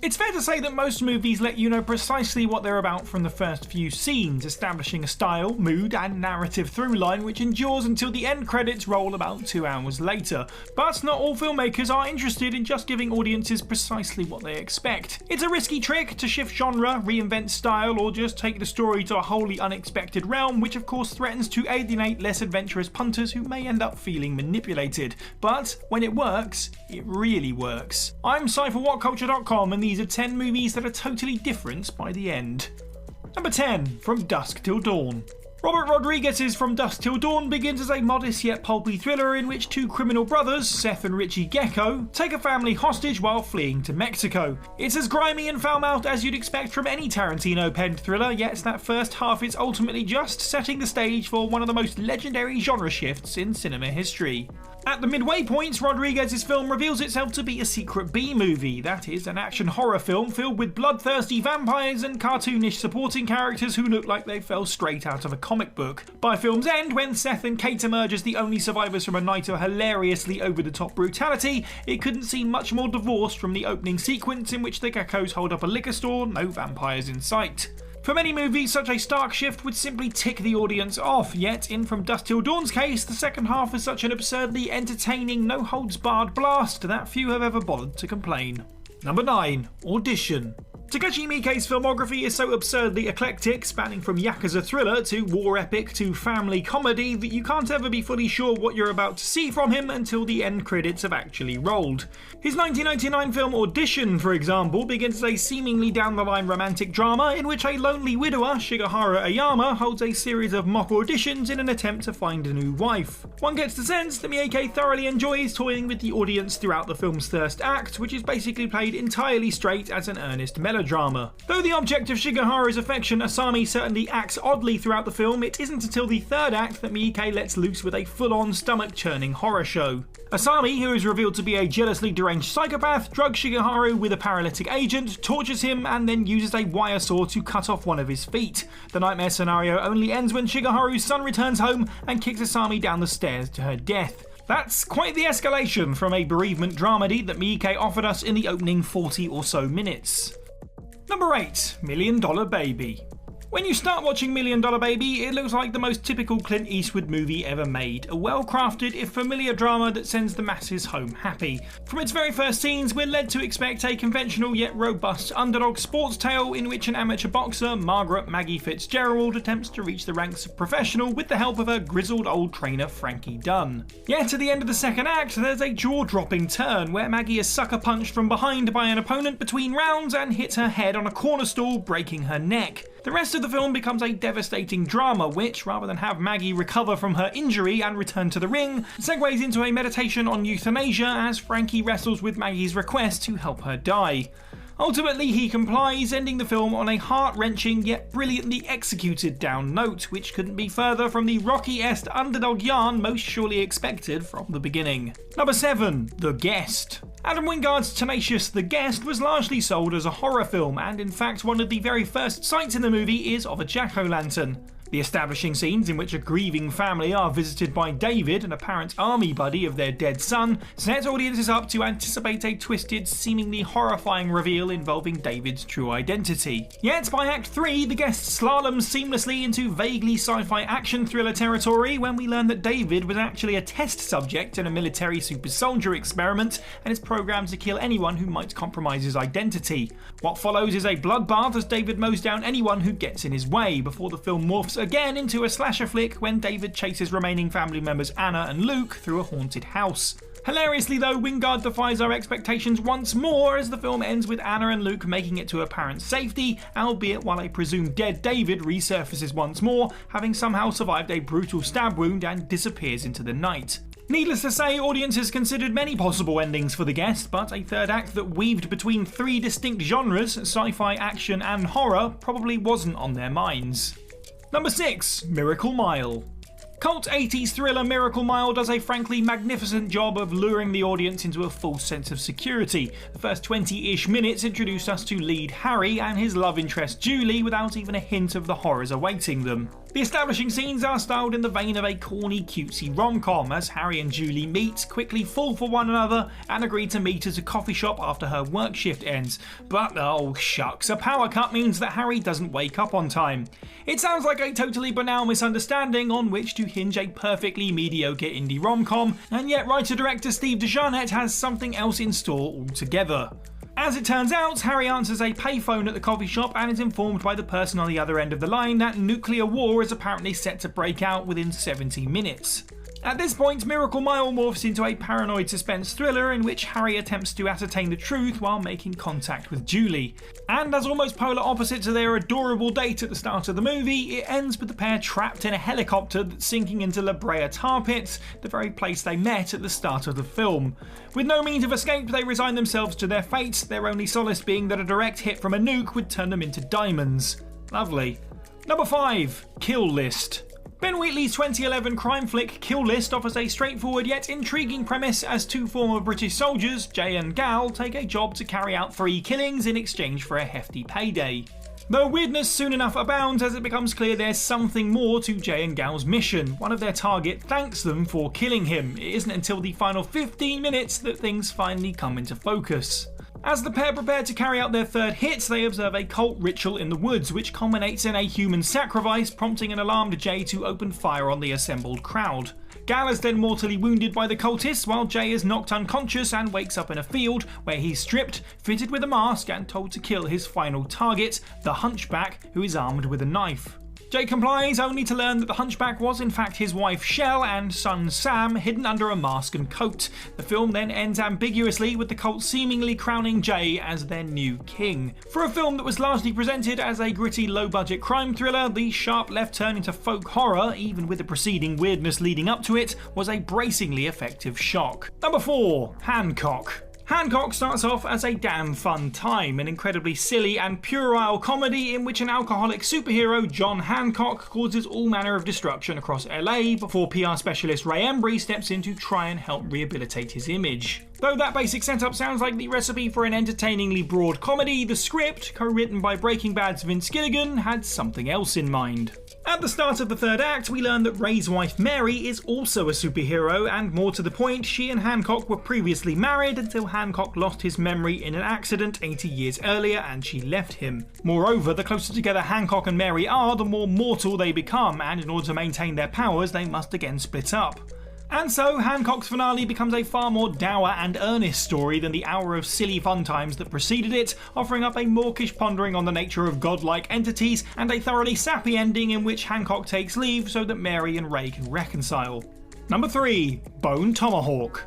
It's fair to say that most movies let you know precisely what they're about from the first few scenes, establishing a style, mood and narrative through line which endures until the end credits roll about 2 hours later. But not all filmmakers are interested in just giving audiences precisely what they expect. It's a risky trick to shift genre, reinvent style, or just take the story to a wholly unexpected realm, which of course threatens to alienate less adventurous punters who may end up feeling manipulated. But when it works, it really works. I'm Cy for WhatCulture.com, and these are 10 movies that are totally different by the end. Number 10. From Dusk Till Dawn. Robert Rodriguez's From Dusk Till Dawn begins as a modest yet pulpy thriller in which two criminal brothers, Seth and Richie Gecko, take a family hostage while fleeing to Mexico. It's as grimy and foul-mouthed as you'd expect from any Tarantino-penned thriller, yet that first half is ultimately just setting the stage for one of the most legendary genre shifts in cinema history. At the midway points, Rodriguez's film reveals itself to be a secret B-movie, that is, an action horror film filled with bloodthirsty vampires and cartoonish supporting characters who look like they fell straight out of a comic book. By film's end, when Seth and Kate emerge as the only survivors from a night of hilariously over-the-top brutality, it couldn't seem much more divorced from the opening sequence in which the geckos hold up a liquor store, no vampires in sight. For many movies, such a stark shift would simply tick the audience off, yet in From Dusk Till Dawn's case, the second half is such an absurdly entertaining, no-holds-barred blast that few have ever bothered to complain. Number 9. Audition. Takashi Miike's filmography is so absurdly eclectic, spanning from yakuza thriller to war epic to family comedy, that you can't ever be fully sure what you're about to see from him until the end credits have actually rolled. His 1999 film Audition, for example, begins as a seemingly down-the-line romantic drama in which a lonely widower, Shigehara Ayama, holds a series of mock auditions in an attempt to find a new wife. One gets the sense that Miike thoroughly enjoys toying with the audience throughout the film's first act, which is basically played entirely straight as an earnest melodrama. Though the object of Shigehara's affection, Asami, certainly acts oddly throughout the film, it isn't until the third act that Miike lets loose with a full-on stomach-churning horror show. Asami, who is revealed to be a jealously deranged psychopath, drugs Shigeharu with a paralytic agent, tortures him, and then uses a wire saw to cut off one of his feet. The nightmare scenario only ends when Shigeharu's son returns home and kicks Asami down the stairs to her death. That's quite the escalation from a bereavement dramedy that Miike offered us in the opening 40 or so minutes. Number 8. $1 Million Baby. When you start watching $1 Million Baby, it looks like the most typical Clint Eastwood movie ever made, a well-crafted, if familiar drama that sends the masses home happy. From its very first scenes, we're led to expect a conventional yet robust underdog sports tale in which an amateur boxer, Margaret Maggie Fitzgerald, attempts to reach the ranks of professional with the help of her grizzled old trainer Frankie Dunn. Yet at the end of the second act, there's a jaw-dropping turn where Maggie is sucker-punched from behind by an opponent between rounds and hits her head on a corner stool, breaking her neck. The rest of the film becomes a devastating drama which, rather than have Maggie recover from her injury and return to the ring, segues into a meditation on euthanasia as Frankie wrestles with Maggie's request to help her die. Ultimately, he complies, ending the film on a heart-wrenching yet brilliantly executed down note, which couldn't be further from the Rocky-esque underdog yarn most surely expected from the beginning. Number 7. The Guest. Adam Wingard's tenacious The Guest was largely sold as a horror film, and in fact one of the very first sights in the movie is of a jack-o'-lantern. The establishing scenes in which a grieving family are visited by David, an apparent army buddy of their dead son, set audiences up to anticipate a twisted, seemingly horrifying reveal involving David's true identity. Yet by Act 3, The Guest slaloms seamlessly into vaguely sci-fi action thriller territory when we learn that David was actually a test subject in a military super soldier experiment and is programmed to kill anyone who might compromise his identity. What follows is a bloodbath as David mows down anyone who gets in his way, before the film morphs again into a slasher flick when David chases remaining family members Anna and Luke through a haunted house. Hilariously though, Wingard defies our expectations once more as the film ends with Anna and Luke making it to apparent safety, albeit while a presumed dead David resurfaces once more, having somehow survived a brutal stab wound and disappears into the night. Needless to say, audiences considered many possible endings for The Guest, but a third act that weaved between 3 distinct genres, sci-fi, action and horror, probably wasn't on their minds. Number 6. Miracle Mile. Cult 80s thriller Miracle Mile does a frankly magnificent job of luring the audience into a false sense of security. The first 20-ish minutes introduce us to lead Harry and his love interest Julie without even a hint of the horrors awaiting them. The establishing scenes are styled in the vein of a corny, cutesy rom-com as Harry and Julie meet, quickly fall for one another, and agree to meet at a coffee shop after her work shift ends. But oh shucks, a power cut means that Harry doesn't wake up on time. It sounds like a totally banal misunderstanding on which to hinge a perfectly mediocre indie rom-com, and yet writer-director Steve DeJarnette has something else in store altogether. As it turns out, Harry answers a payphone at the coffee shop and is informed by the person on the other end of the line that nuclear war is apparently set to break out within 70 minutes. At this point, Miracle Mile morphs into a paranoid suspense thriller in which Harry attempts to ascertain the truth while making contact with Julie. And as almost polar opposite to their adorable date at the start of the movie, it ends with the pair trapped in a helicopter that's sinking into La Brea tar pits, the very place they met at the start of the film. With no means of escape, they resign themselves to their fate, their only solace being that a direct hit from a nuke would turn them into diamonds. Lovely. Number 5. Kill List. Ben Wheatley's 2011 crime flick Kill List offers a straightforward yet intriguing premise as two former British soldiers, Jay and Gal, take a job to carry out 3 killings in exchange for a hefty payday. Though weirdness soon enough abounds as it becomes clear there's something more to Jay and Gal's mission. One of their target thanks them for killing him. It isn't until the final 15 minutes that things finally come into focus. As the pair prepare to carry out their third hit, they observe a cult ritual in the woods, which culminates in a human sacrifice, prompting an alarmed Jay to open fire on the assembled crowd. Gal is then mortally wounded by the cultists, while Jay is knocked unconscious and wakes up in a field where he's stripped, fitted with a mask, and told to kill his final target, the Hunchback, who is armed with a knife. Jay complies, only to learn that the Hunchback was in fact his wife Shell and son Sam, hidden under a mask and coat. The film then ends ambiguously, with the cult seemingly crowning Jay as their new king. For a film that was largely presented as a gritty, low-budget crime thriller, the sharp left turn into folk horror, even with the preceding weirdness leading up to it, was a bracingly effective shock. Number 4. Hancock. Hancock starts off as a damn fun time, an incredibly silly and puerile comedy in which an alcoholic superhero, John Hancock, causes all manner of destruction across LA before PR specialist Ray Embry steps in to try and help rehabilitate his image. Though that basic setup sounds like the recipe for an entertainingly broad comedy, the script, co-written by Breaking Bad's Vince Gilligan, had something else in mind. At the start of the third act, we learn that Ray's wife Mary is also a superhero, and more to the point, she and Hancock were previously married until Hancock lost his memory in an accident 80 years earlier and she left him. Moreover, the closer together Hancock and Mary are, the more mortal they become, and in order to maintain their powers, they must again split up. And so, Hancock's finale becomes a far more dour and earnest story than the hour of silly fun times that preceded it, offering up a mawkish pondering on the nature of godlike entities and a thoroughly sappy ending in which Hancock takes leave so that Mary and Ray can reconcile. Number 3. Bone Tomahawk.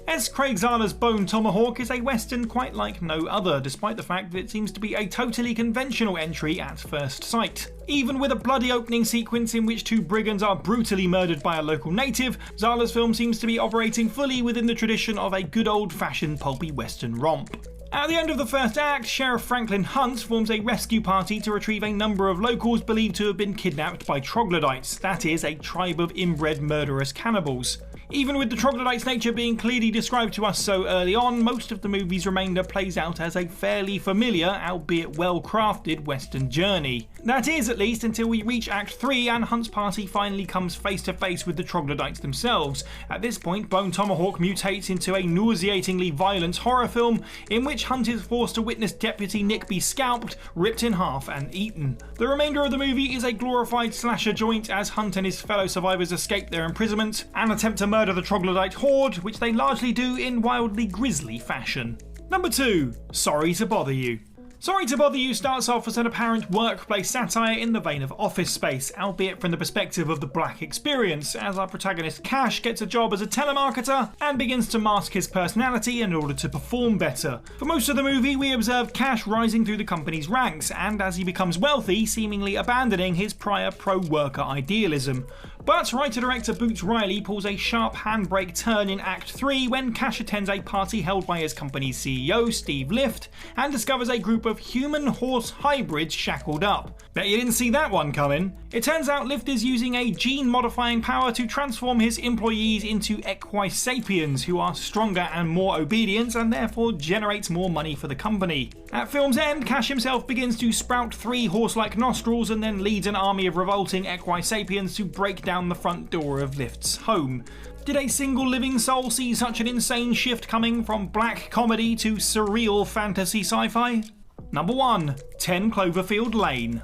S. Craig Zahler's Bone Tomahawk is a western quite like no other, despite the fact that it seems to be a totally conventional entry at first sight. Even with a bloody opening sequence in which 2 brigands are brutally murdered by a local native, Zahler's film seems to be operating fully within the tradition of a good old-fashioned pulpy western romp. At the end of the first act, Sheriff Franklin Hunt forms a rescue party to retrieve a number of locals believed to have been kidnapped by troglodytes, that is, a tribe of inbred murderous cannibals. Even with the troglodytes' nature being clearly described to us so early on, most of the movie's remainder plays out as a fairly familiar, albeit well-crafted, western journey. That is, at least, until we reach Act 3 and Hunt's party finally comes face to face with the troglodytes themselves. At this point, Bone Tomahawk mutates into a nauseatingly violent horror film in which Hunt is forced to witness Deputy Nick be scalped, ripped in half and eaten. The remainder of the movie is a glorified slasher joint as Hunt and his fellow survivors escape their imprisonment and attempt to murder the troglodyte horde, which they largely do in wildly grisly fashion. Number 2. Sorry to Bother You. Sorry to Bother You starts off as an apparent workplace satire in the vein of Office Space, albeit from the perspective of the black experience, as our protagonist Cash gets a job as a telemarketer and begins to mask his personality in order to perform better. For most of the movie, we observe Cash rising through the company's ranks, and as he becomes wealthy, seemingly abandoning his prior pro-worker idealism. But writer-director Boots Riley pulls a sharp handbrake turn in Act 3 when Cash attends a party held by his company's CEO, Steve Lift, and discovers a group of human-horse hybrids shackled up. Bet you didn't see that one coming. It turns out Lift is using a gene-modifying power to transform his employees into Equisapiens, who are stronger and more obedient and therefore generates more money for the company. At film's end, Cash himself begins to sprout 3 horse-like nostrils and then leads an army of revolting Equisapiens to break down the front door of Lift's home. Did a single living soul see such an insane shift coming from black comedy to surreal fantasy sci-fi? Number 1. 10 Cloverfield Lane.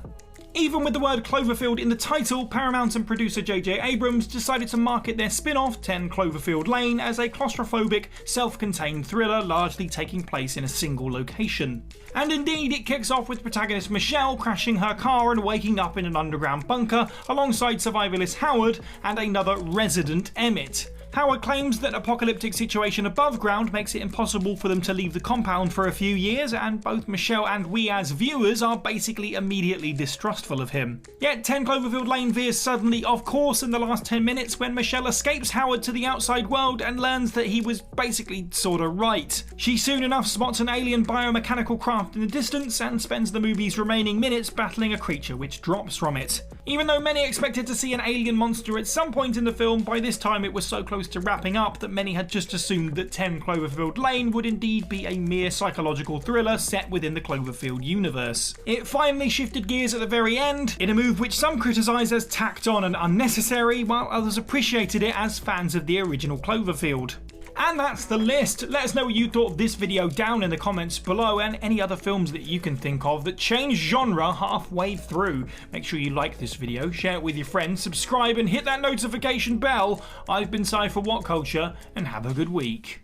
Even with the word Cloverfield in the title, Paramount and producer J.J. Abrams decided to market their spin-off 10 Cloverfield Lane as a claustrophobic, self-contained thriller largely taking place in a single location. And indeed, it kicks off with protagonist Michelle crashing her car and waking up in an underground bunker alongside survivalist Howard and another resident Emmett. Howard claims that apocalyptic situation above ground makes it impossible for them to leave the compound for a few years, and both Michelle and we as viewers are basically immediately distrustful of him. Yet 10 Cloverfield Lane veers suddenly off course in the last 10 minutes when Michelle escapes Howard to the outside world and learns that he was basically sorta right. She soon enough spots an alien biomechanical craft in the distance and spends the movie's remaining minutes battling a creature which drops from it. Even though many expected to see an alien monster at some point in the film, by this time it was so close to wrapping up that many had just assumed that 10 Cloverfield Lane would indeed be a mere psychological thriller set within the Cloverfield universe. It finally shifted gears at the very end, in a move which some criticised as tacked on and unnecessary, while others appreciated it as fans of the original Cloverfield. And that's the list. Let us know what you thought of this video down in the comments below, and any other films that you can think of that change genre halfway through. Make sure you like this video, share it with your friends, subscribe and hit that notification bell. I've been Cy for What Culture, and have a good week.